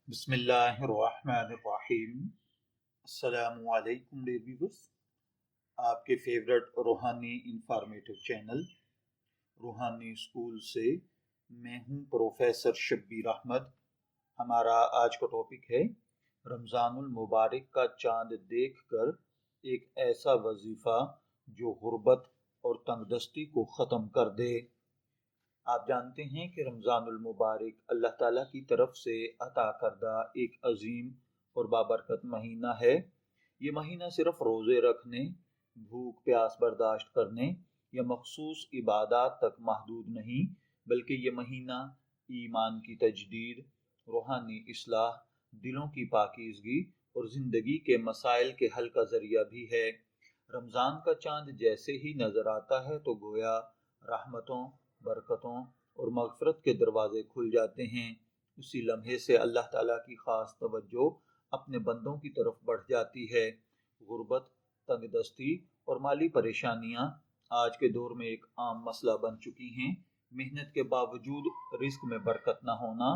بسم اللہ الرحمن الرحیم۔ السلام علیکم ڈیئر ویورز، آپ کے فیورٹ روحانی انفارمیٹو چینل روحانی اسکول سے میں ہوں پروفیسر شبیر احمد۔ ہمارا آج کا ٹاپک ہے رمضان المبارک کا چاند دیکھ کر ایک ایسا وظیفہ جو غربت اور تنگ دستی کو ختم کر دے۔ آپ جانتے ہیں کہ رمضان المبارک اللہ تعالیٰ کی طرف سے عطا کردہ ایک عظیم اور بابرکت مہینہ ہے۔ یہ مہینہ صرف روزے رکھنے، بھوک پیاس برداشت کرنے یا مخصوص عبادات تک محدود نہیں، بلکہ یہ مہینہ ایمان کی تجدید، روحانی اصلاح، دلوں کی پاکیزگی اور زندگی کے مسائل کے حل کا ذریعہ بھی ہے۔ رمضان کا چاند جیسے ہی نظر آتا ہے تو گویا رحمتوں، برکتوں اور مغفرت کے دروازے کھل جاتے ہیں۔ اسی لمحے سے اللہ تعالیٰ کی خاص توجہ اپنے بندوں کی طرف بڑھ جاتی ہے۔ غربت، تنگ دستی اور مالی پریشانیاں آج کے دور میں ایک عام مسئلہ بن چکی ہیں۔ محنت کے باوجود رزق میں برکت نہ ہونا،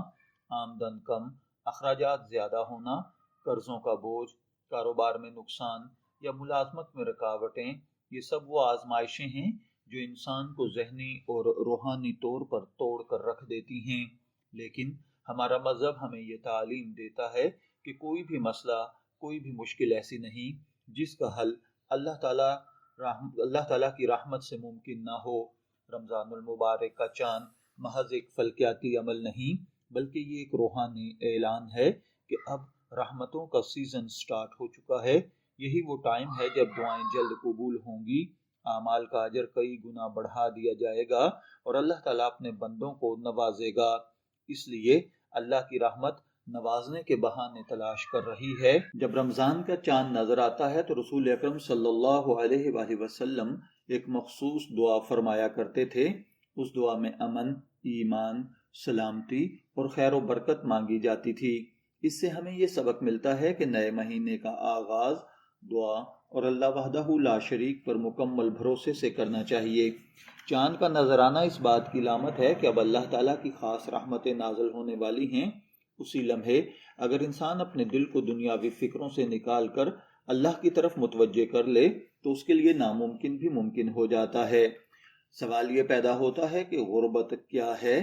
آمدن کم، اخراجات زیادہ ہونا، قرضوں کا بوجھ، کاروبار میں نقصان یا ملازمت میں رکاوٹیں، یہ سب وہ آزمائشیں ہیں جو انسان کو ذہنی اور روحانی طور پر توڑ کر رکھ دیتی ہیں۔ لیکن ہمارا مذہب ہمیں یہ تعلیم دیتا ہے کہ کوئی بھی مسئلہ، کوئی بھی مشکل ایسی نہیں جس کا حل اللہ تعالیٰ کی رحمت سے ممکن نہ ہو۔ رمضان المبارک کا چاند محض ایک فلکیاتی عمل نہیں، بلکہ یہ ایک روحانی اعلان ہے کہ اب رحمتوں کا سیزن سٹارٹ ہو چکا ہے۔ یہی وہ ٹائم ہے جب دعائیں جلد قبول ہوں گی، اعمال کا اجر کئی گنا بڑھا دیا جائے گا اور اللہ تعالیٰ اپنے بندوں کو نوازے گا۔ اس لیے اللہ کی رحمت نوازنے کے بہانے تلاش کر رہی ہے۔ جب رمضان کا چاند نظر آتا ہے تو رسول اکرم صلی اللہ علیہ وآلہ وسلم ایک مخصوص دعا فرمایا کرتے تھے۔ اس دعا میں امن، ایمان، سلامتی اور خیر و برکت مانگی جاتی تھی۔ اس سے ہمیں یہ سبق ملتا ہے کہ نئے مہینے کا آغاز دعا اور اللہ وحدہ لا شریک پر مکمل بھروسے سے کرنا چاہیے۔ چاند کا نظر آنا اس بات کی علامت ہے کہ اب اللہ تعالیٰ کی خاص رحمتیں نازل ہونے والی ہیں۔ اسی لمحے اگر انسان اپنے دل کو دنیاوی فکروں سے نکال کر اللہ کی طرف متوجہ کر لے تو اس کے لیے ناممکن بھی ممکن ہو جاتا ہے۔ سوال یہ پیدا ہوتا ہے کہ غربت کیا ہے؟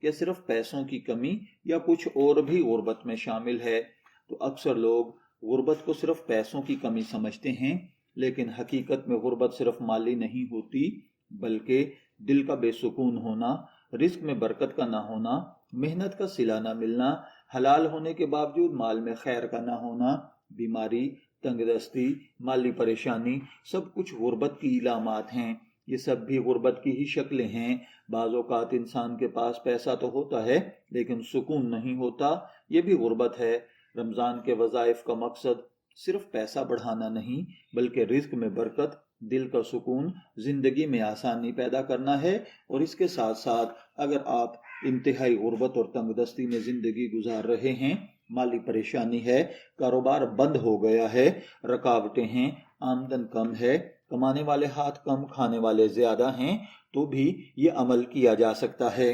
کیا صرف پیسوں کی کمی یا کچھ اور بھی غربت میں شامل ہے؟ تو اکثر لوگ غربت کو صرف پیسوں کی کمی سمجھتے ہیں، لیکن حقیقت میں غربت صرف مالی نہیں ہوتی، بلکہ دل کا بے سکون ہونا، رزق میں برکت کا نہ ہونا، محنت کا صلہ نہ ملنا، حلال ہونے کے باوجود مال میں خیر کا نہ ہونا، بیماری، تنگ دستی، مالی پریشانی، سب کچھ غربت کی علامات ہیں۔ یہ سب بھی غربت کی ہی شکلیں ہیں۔ بعض اوقات انسان کے پاس پیسہ تو ہوتا ہے لیکن سکون نہیں ہوتا، یہ بھی غربت ہے۔ رمضان کے وظائف کا مقصد صرف پیسہ بڑھانا نہیں، بلکہ رزق میں برکت، دل کا سکون، زندگی میں آسانی پیدا کرنا ہے۔ اور اس کے ساتھ ساتھ اگر آپ انتہائی غربت اور تنگ دستی میں زندگی گزار رہے ہیں، مالی پریشانی ہے، کاروبار بند ہو گیا ہے، رکاوٹیں ہیں، آمدن کم ہے، کمانے والے ہاتھ کم کھانے والے زیادہ ہیں، تو بھی یہ عمل کیا جا سکتا ہے۔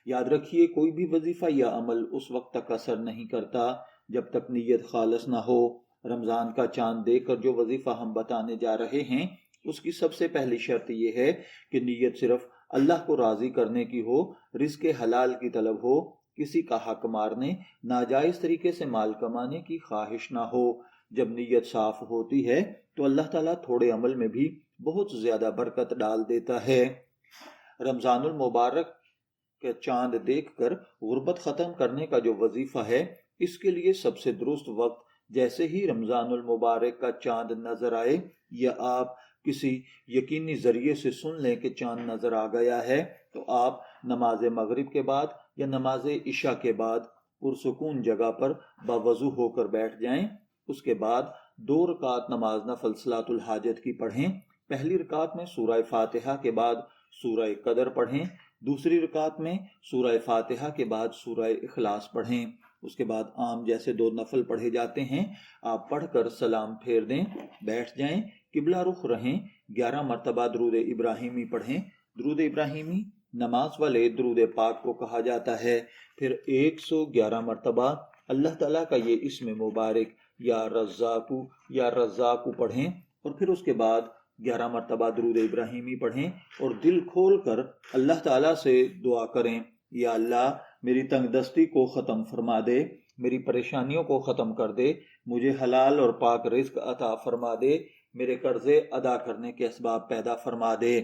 یاد رکھیے، کوئی بھی وظیفہ یا عمل اس وقت تک اثر نہیں کرتا جب تک نیت خالص نہ ہو۔ رمضان کا چاند دیکھ کر جو وظیفہ ہم بتانے جا رہے ہیں اس کی سب سے پہلی شرط یہ ہے کہ نیت صرف اللہ کو راضی کرنے کی ہو، رزق حلال کی طلب ہو، کسی کا حق مارنے، ناجائز طریقے سے مال کمانے کی خواہش نہ ہو۔ جب نیت صاف ہوتی ہے تو اللہ تعالیٰ تھوڑے عمل میں بھی بہت زیادہ برکت ڈال دیتا ہے۔ رمضان المبارک کے چاند دیکھ کر غربت ختم کرنے کا جو وظیفہ ہے، اس کے لیے سب سے درست وقت جیسے ہی رمضان المبارک کا چاند نظر آئے یا آپ کسی یقینی ذریعے سے سن لیں کہ چاند نظر آ گیا ہے، تو آپ نماز مغرب کے بعد یا نماز عشاء کے بعد پرسکون جگہ پر باوضو ہو کر بیٹھ جائیں۔ اس کے بعد 2 رکعت نماز نفل صلاۃ الحاجت کی پڑھیں۔ پہلی رکعت میں سورہ فاتحہ کے بعد سورہ قدر پڑھیں، دوسری رکعت میں سورہ فاتحہ کے بعد سورہ اخلاص پڑھیں۔ اس کے بعد عام جیسے 2 نفل پڑھے جاتے ہیں آپ پڑھ کر سلام پھیر دیں، بیٹھ جائیں، قبلہ رخ رہیں، 11 مرتبہ درود ابراہیمی پڑھیں۔ درود ابراہیمی نماز والے درود پاک کو کہا جاتا ہے۔ پھر 111 مرتبہ اللہ تعالیٰ کا یہ اسم مبارک یا رزاقو پڑھیں اور پھر اس کے بعد 11 مرتبہ درود ابراہیمی پڑھیں اور دل کھول کر اللہ تعالیٰ سے دعا کریں، یا اللہ میری تنگ دستی کو ختم فرما دے، میری پریشانیوں کو ختم کر دے، مجھے حلال اور پاک رزق عطا فرما دے، میرے قرضے ادا کرنے کے اسباب پیدا فرما دے۔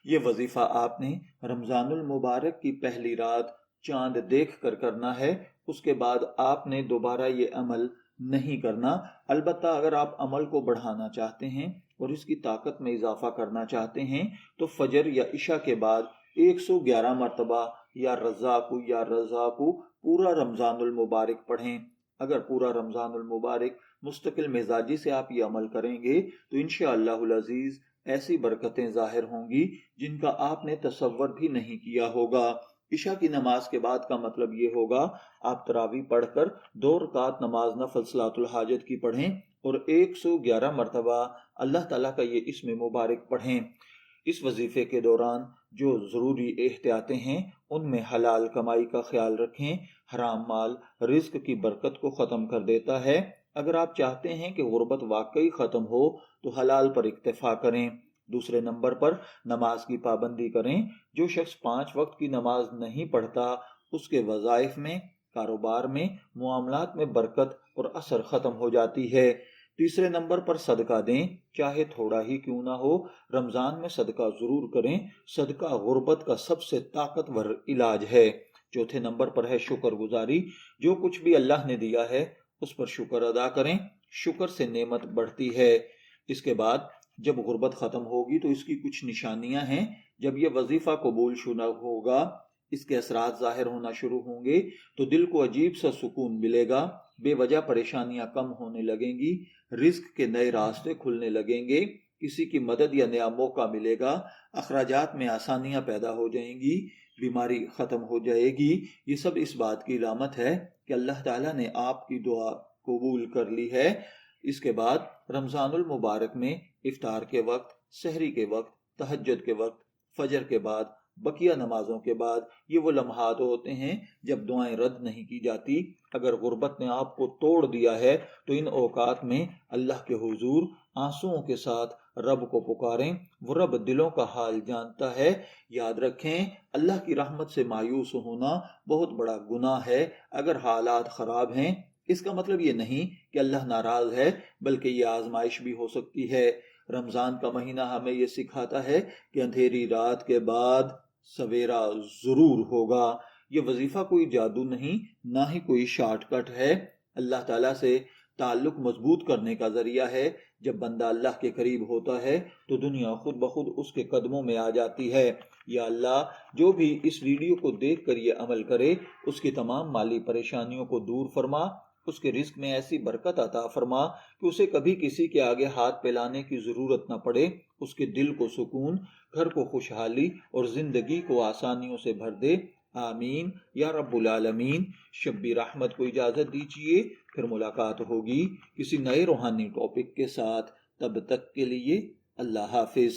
یہ وظیفہ آپ نے رمضان المبارک کی پہلی رات چاند دیکھ کر کرنا ہے، اس کے بعد آپ نے دوبارہ یہ عمل نہیں کرنا۔ البتہ اگر آپ عمل کو بڑھانا چاہتے ہیں اور اس کی طاقت میں اضافہ کرنا چاہتے ہیں تو فجر یا عشاء کے بعد 111 مرتبہ یا رزاقو پورا رمضان المبارک پڑھیں۔ اگر پورا رمضان المبارک مستقل مزاجی سے آپ یہ عمل کریں گے تو انشاءاللہ العزیز ایسی برکتیں ظاہر ہوں گی جن کا آپ نے تصور بھی نہیں کیا ہوگا۔ عشاء کی نماز کے بعد کا مطلب یہ ہوگا آپ تراویح پڑھ کر 2 رکعت نماز نفل صلاۃ الحاجت کی پڑھیں اور 111 مرتبہ اللہ تعالیٰ کا یہ اسم مبارک پڑھیں۔ اس وظیفے کے دوران جو ضروری احتیاطیں ہیں ان میں حلال کمائی کا خیال رکھیں۔ حرام مال رزق کی برکت کو ختم کر دیتا ہے۔ اگر آپ چاہتے ہیں کہ غربت واقعی ختم ہو تو حلال پر اکتفا کریں۔ دوسرے نمبر پر نماز کی پابندی کریں۔ جو شخص 5 وقت کی نماز نہیں پڑھتا اس کے وظائف میں، کاروبار میں، معاملات میں برکت اور اثر ختم ہو جاتی ہے۔ تیسرے نمبر پر صدقہ دیں، چاہے تھوڑا ہی کیوں نہ ہو، رمضان میں صدقہ ضرور کریں۔ صدقہ غربت کا سب سے طاقتور علاج ہے۔ چوتھے نمبر پر ہے شکر گزاری۔ جو کچھ بھی اللہ نے دیا ہے اس پر شکر ادا کریں، شکر سے نعمت بڑھتی ہے۔ اس کے بعد جب غربت ختم ہوگی تو اس کی کچھ نشانیاں ہیں۔ جب یہ وظیفہ قبول شدہ ہوگا، اس کے اثرات ظاہر ہونا شروع ہوں گے تو دل کو عجیب سا سکون ملے گا، بے وجہ پریشانیاں کم ہونے لگیں گی، رزق کے نئے راستے کھلنے لگیں گے، کسی کی مدد یا نیا موقع ملے گا، اخراجات میں آسانیاں پیدا ہو جائیں گی، بیماری ختم ہو جائے گی۔ یہ سب اس بات کی علامت ہے کہ اللہ تعالیٰ نے آپ کی دعا قبول کر لی ہے۔ اس کے بعد رمضان المبارک میں افطار کے وقت، سحری کے وقت، تہجد کے وقت، فجر کے بعد، بقیہ نمازوں کے بعد یہ وہ لمحات ہوتے ہیں جب دعائیں رد نہیں کی جاتی۔ اگر غربت نے آپ کو توڑ دیا ہے تو ان اوقات میں اللہ کے حضور آنسوؤں کے ساتھ رب کو پکاریں، وہ رب دلوں کا حال جانتا ہے۔ یاد رکھیں اللہ کی رحمت سے مایوس ہونا بہت بڑا گناہ ہے۔ اگر حالات خراب ہیں اس کا مطلب یہ نہیں کہ اللہ ناراض ہے، بلکہ یہ آزمائش بھی ہو سکتی ہے۔ رمضان کا مہینہ ہمیں یہ سکھاتا ہے کہ اندھیری رات کے بعد سویرا ضرور ہوگا۔ یہ وظیفہ کوئی جادو نہیں، نہ ہی کوئی شارٹ کٹ ہے، اللہ تعالیٰ سے تعلق مضبوط کرنے کا ذریعہ ہے۔ جب بندہ اللہ کے قریب ہوتا ہے تو دنیا خود بخود اس کے قدموں میں آ جاتی ہے۔ یا اللہ جو بھی اس ویڈیو کو دیکھ کر یہ عمل کرے اس کی تمام مالی پریشانیوں کو دور فرما، اس کے رزق میں ایسی برکت عطا فرما کہ اسے کبھی کسی کے آگے ہاتھ پھیلانے کی ضرورت نہ پڑے، اس کے دل کو سکون، گھر کو خوشحالی اور زندگی کو آسانیوں سے بھر دے۔ آمین یا رب العالمین۔ شبی رحمت کو اجازت دیجیے، پھر ملاقات ہوگی کسی نئے روحانی ٹاپک کے ساتھ۔ تب تک کے لیے اللہ حافظ۔